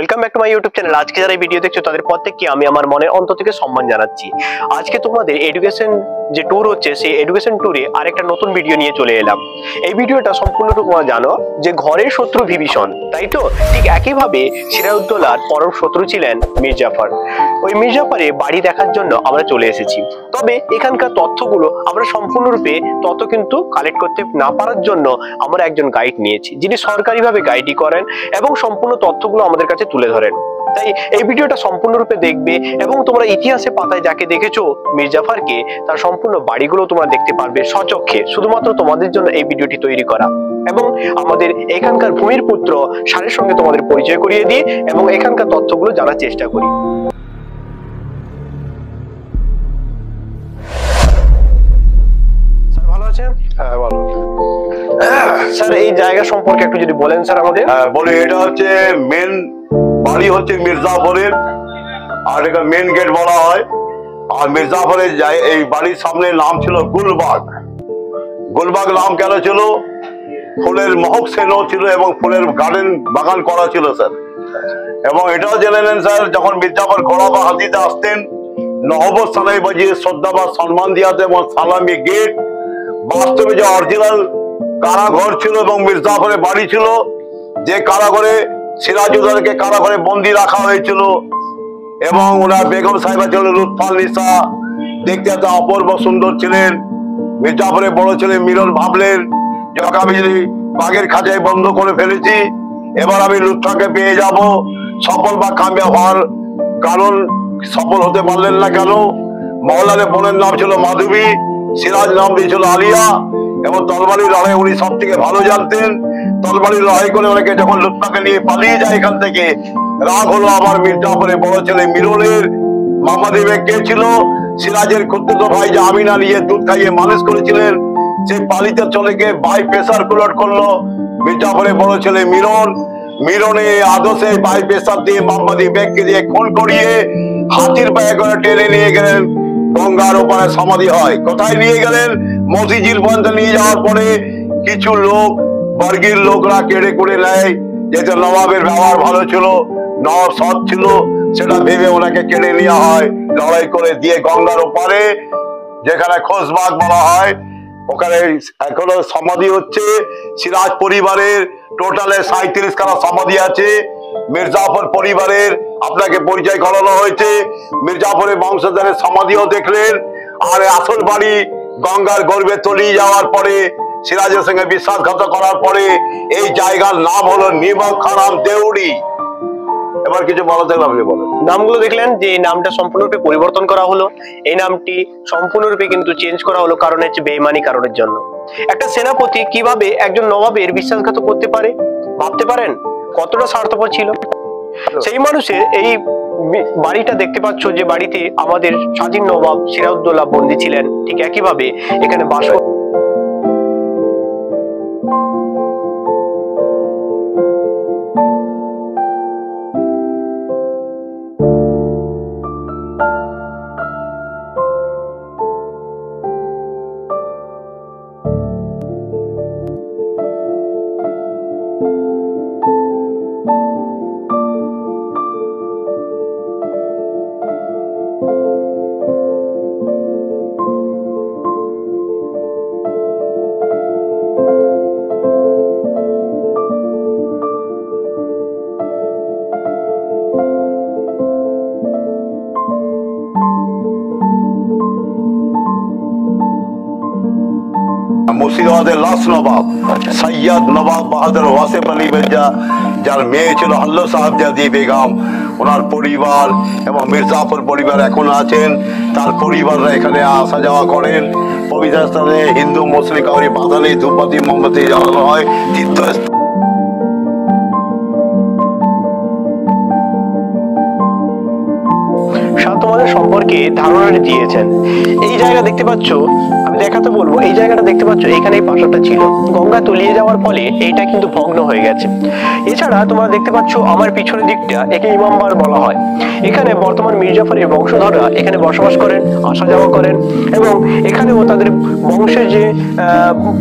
Welcome back to my YouTube channel. আজকে যারা এই ভিডিও দেখছো তাদের প্রত্যেককে আমি আমার মনের অন্তর থেকে সম্মান জানাচ্ছি। আজকে তোমাদের এডুকেশন যে ট্যুর হচ্ছে সেই এডুকেশন ট্যুরে আরেকটা নতুন ভিডিও নিয়ে চলে এলাম। এই ভিডিওটা সম্পূর্ণ তোমরা জানো যে ঘরের শত্রু বিভীষণ, তাই তো? ঠিক একইভাবে সিরাজউদ্দৌলার পরম শত্রু ছিলেন মীর জাফর। ওই মীর জাফরের বাড়ি দেখার জন্য আমরা চলে এসেছি। তবে এখানকার তথ্যগুলো আমরা সম্পূর্ণরূপে তত কিন্তু কালেক্ট করতে না পারার জন্য আমরা একজন গাইড নিয়েছি, যিনি সরকারিভাবে গাইডই করেন এবং সম্পূর্ণ তথ্যগুলো আমাদের কাছে তুলে ধরেন। তাই এই ভিডিওটা সম্পূর্ণরূপে দেখবে এবং তোমরা ইতিহাসে পাতায় যাকে দেখেছো মীর জাফরকে, তার সম্পূর্ণ বাড়িগুলো তোমরা দেখতে পারবে স্বচক্ষে। শুধুমাত্র তোমাদের জন্য এই ভিডিওটি তৈরি করা এবং আমাদের এখানকার ভূমির পুত্র স্যারের সঙ্গে তোমাদের পরিচয় করিয়ে দিয়ে এবং এখানকার তথ্যগুলো জানার চেষ্টা করি। স্যার ভালো আছেন? হ্যাঁ ভালো। স্যার এই জায়গা সম্পর্কে একটু যদি বলেন স্যার আমাদের। হ্যাঁ বলি, এটা হচ্ছে মেন বাড়ি হচ্ছে মীর জাফরের, আর এটা মেন গেট বলা হয়। আর মীর জাফরের এই বাড়ির সামনে নাম ছিল গুলবাগ। গুলবাগ নাম কেন ছিল? ফুলের মহক সেন ছিল এবং ফুলের গার্ডেন বাগান করা ছিল স্যার। এবং এটাও জেনে নেন স্যার, যখন মীর জাফর ঘোড়া বা হাতিতে আসতেন, নহবত সানাই বাজিয়ে শ্রদ্ধা বা সম্মান দিয়াতে এবং সালামি গেট, বাস্তবে যে অরিজিনাল কারাঘর ছিল এবং মীর জাফরের বাড়ি ছিল, যে কারাঘরে সিরাজউদ্দৌলাকে কারাঘরে বন্দি রাখা হয়েছিল এবং ওনার বেগম সাহেবা ছিল লুৎফান্নিসা, দেখতে এত অপূর্ব সুন্দর ছিলেন। মীর জাফরের বড় ছেলে মিরন ভাবলেন, যখন আমি যদি বাঘের খাঁচায় বন্ধ করে ফেলেছি, এবার আমি লুৎফাকে পেয়ে যাব, সফল বা কামিয়াব হওয়ার কারণ সফল হতে পারলেন না কেন? মহল্লার বোনের নাম ছিল মাধবী, সিরাজ নাম দিয়েছিল আলিয়া এবং তরবারির লড়াই উনি সব থেকে ভালো জানতেন। তরবারির লড়াই করে ওনাকে যখন লুৎফাকে নিয়ে পালিয়ে যায় এখান থেকে, রাগ হলো আবার মীর জাফরের বড় ছেলে মিরনের। মোহাম্মদী বেগ কে ছিল? সিরাজের খুদ্দুতো ভাই, যে আমিনা নিয়ে দুধ খাইয়ে মানুষ করেছিলেন, সে পালিতে চলে গিয়ে বাই প্রেসার কুলট করলো মীর জাফরের বড় ছেলে মিরন। মিরনে আদর্শে বাই প্রেসার দিয়ে মোহাম্মদী বেগকে দিয়ে খুন করিয়ে হাতির পায়ে করে টেনে নিয়ে গেলেন গঙ্গার ওপারে সমাধি হয়। কোথায় নিয়ে গেলেন? মতিঝিল পর্যন্ত নিয়ে যাওয়ার পরে কিছু লোক, বর্গীর লোকরা কেড়ে করে নেয়, যেহেতু নবাবের ব্যবহার ভালো ছিল, নবাব সৎ ছিল, সেটা ভেবে ওনাকে কেড়ে নেওয়া হয়, লড়াই করে দিয়ে গঙ্গার ওপারে যেখানে খোশবাগ বলা হয়, ওখানে এখনো সমাধি হচ্ছে। সিরাজ পরিবারের টোটালে 37 খানা সমাধি আছে। মীর জাফর পরিবারের আপনাকে পরিচয় করানো হয়েছে, মীর জাফরের বংশধরের সমাধিও দেখলেন। আর আসল বাড়ি গঙ্গার গর্ভে তলিয়ে যাওয়ার পরে, সিরাজের সঙ্গে বিশ্বাসঘাত করার পরে এই জায়গার নাম হলো নিমকখানাম দেউড়ি। এবার কিছু বলা থাকলে আপনি বলেন। নামগুলো দেখলেন যে এই নামটা সম্পূর্ণরূপে পরিবর্তন করা হলো। এই নামটি সম্পূর্ণরূপে কিন্তু চেঞ্জ করা হলো কারণ হচ্ছে বেঈমানি কারণের জন্য। একটা সেনাপতি কিভাবে একজন নবাবের বিশ্বাসঘাত করতে পারে ভাবতে পারেন? কতটা স্বার্থপর ছিল সেই মানুষের। এই বাড়িটা দেখতে পাচ্ছ, যে বাড়িতে আমাদের স্বাধীন নবাব সিরাজউদ্দৌলা বন্দী ছিলেন, ঠিক একইভাবে এখানে বাস মুর্শিদাবাদের লাস্ট নবাব সৈয়দ নবাব বাহাদুর ওয়াসিফ আলী মির্জা, যার মেয়ে ছিল হল্লো সাহেবজাদি বেগম, ওনার পরিবার এবং মীর জাফর পরিবার এখন আছেন। তার পরিবাররা এখানে আসা যাওয়া করেন। পবিত্র স্থানে হিন্দু মুসলিম কাউরি বাধা নেই, ধূপবাতি মোমবাতি জ্বালানো হয়। তীর্থস্থান তোমাদের সম্পর্কে ধারণা দিয়েছেন। এই জায়গা দেখতে পাচ্ছ, আমি দেখাতে বলবো, এই জায়গাটা দেখতে পাচ্ছ, এখানে এই প্রাসাদটা ছিল, গঙ্গা তলিয়ে যাওয়ার ফলে এইটা কিন্তু ভগ্ন হয়ে গেছে। এছাড়া তোমরা দেখতে পাচ্ছ আমার পিছনের দিকটা, একে ইমামবাড় বলা হয়। এখানে বর্তমান মীর জাফরের বংশধররা এখানে বসবাস করেন, আসা যাওয়া করেন, এবং এখানেও তাদের বংশের যে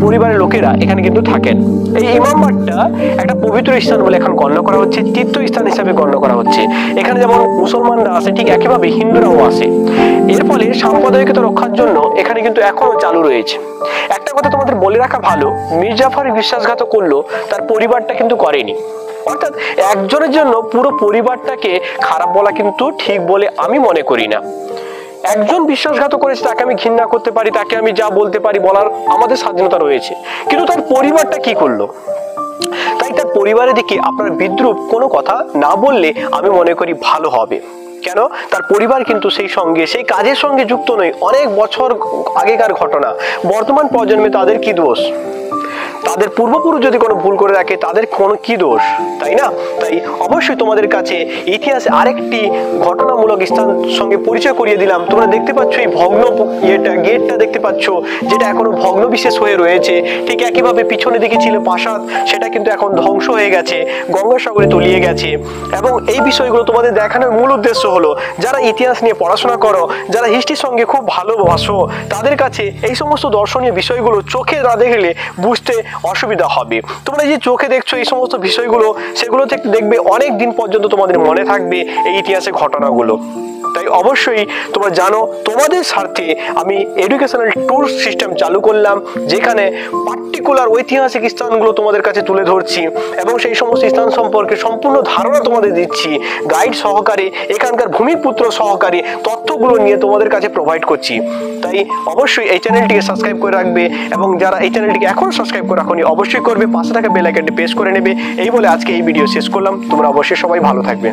পরিবারের লোকেরা এখানে কিন্তু থাকেন। এই ইমামবাড়টা একটা পবিত্র স্থান বলে এখন গণ্য করা হচ্ছে, তীর্থস্থান হিসাবে গণ্য করা হচ্ছে। এখানে যেমন মুসলমানরা আছে, ঠিক একইভাবে হিন্দুরাও আছে। এর ফলে সাম্প্রদায়িকতা রক্ষার জন্য এখানে কিন্তু এখনো চালু রয়েছে। একটা কথা তোমাদের বলে রাখা ভালো, মীর জাফর বিশ্বাসঘাত করলো, তার পরিবারটা কিন্তু করেনি। অর্থাৎ একজনের জন্য পুরো পরিবারটাকে খারাপ বলা কিন্তু ঠিক বলে আমি মনে করি না। একজন বিশ্বাসঘাত করেছে, তাকে আমি ঘৃণা করতে পারি, তাকে আমি যা বলতে পারি বলার আমাদের স্বাধীনতা রয়েছে, কিন্তু তার পরিবারটা কি করলো? তাই তার পরিবারের দিকে আপনার বিদ্রুপ কোনো কথা না বললে আমি মনে করি ভালো হবে। কেন? তার পরিবার কিন্তু সেই সঙ্গে, সেই কাজের সঙ্গে যুক্ত নয়। অনেক বছর আগেকার ঘটনা, বর্তমান প্রজন্মে তাদের কি দোষ? তাদের পূর্বপুরুষ যদি কোনো ভুল করে রাখে, তাদের কোনো কি দোষ, তাই না? তাই অবশ্যই তোমাদের কাছে ইতিহাসে আরেকটি ঘটনামূলক স্থান সঙ্গে পরিচয় করিয়ে দিলাম। তোমরা দেখতে পাচ্ছ এই ভগ্ন গেটটা দেখতে পাচ্ছ, যেটা এখনো ভগ্ন বিশেষ হয়ে রয়েছে। ঠিক একইভাবে পিছনের দিকে ছিল প্রাসাদ, সেটা কিন্তু এখন ধ্বংস হয়ে গেছে, গঙ্গাসাগরে তলিয়ে গেছে। এবং এই বিষয়গুলো তোমাদের দেখানোর মূল উদ্দেশ্য হলো, যারা ইতিহাস নিয়ে পড়াশোনা করো, যারা হিস্ট্রির সঙ্গে খুব ভালোবাসো, তাদের কাছে এই সমস্ত দর্শনীয় বিষয়গুলো চোখে না দেখলে বুঝতে অসুবিধা হবে। তোমরা যে চোখে দেখছো এই সমস্ত বিষয়গুলো, সেগুলো থেকে দেখবে অনেক দিন পর্যন্ত তোমাদের মনে থাকবে এই ইতিহাসের ঘটনাগুলো। তাই অবশ্যই তোমরা জানো, তোমাদের স্বার্থে আমি এডুকেশনাল ট্যুর সিস্টেম চালু করলাম, যেখানে পার্টিকুলার ঐতিহাসিক স্থানগুলো তোমাদের কাছে তুলে ধরছি এবং সেই সমস্ত স্থান সম্পর্কে সম্পূর্ণ ধারণা তোমাদের দিচ্ছি, গাইড সহকারে, এখানকার ভূমিপুত্র সহকারে তথ্যগুলো নিয়ে তোমাদের কাছে প্রোভাইড করছি। তাই অবশ্যই এই চ্যানেলটিকে সাবস্ক্রাইব করে রাখবে, এবং যারা এই চ্যানেলটিকে এখনো সাবস্ক্রাইব করে রাখোনি অবশ্যই করবে, পাশে থাকা বেল আইকনটি প্রেস করে নেবে। এই বলে আজকে এই ভিডিও শেষ করলাম। তোমরা অবশ্যই সবাই ভালো থাকবে।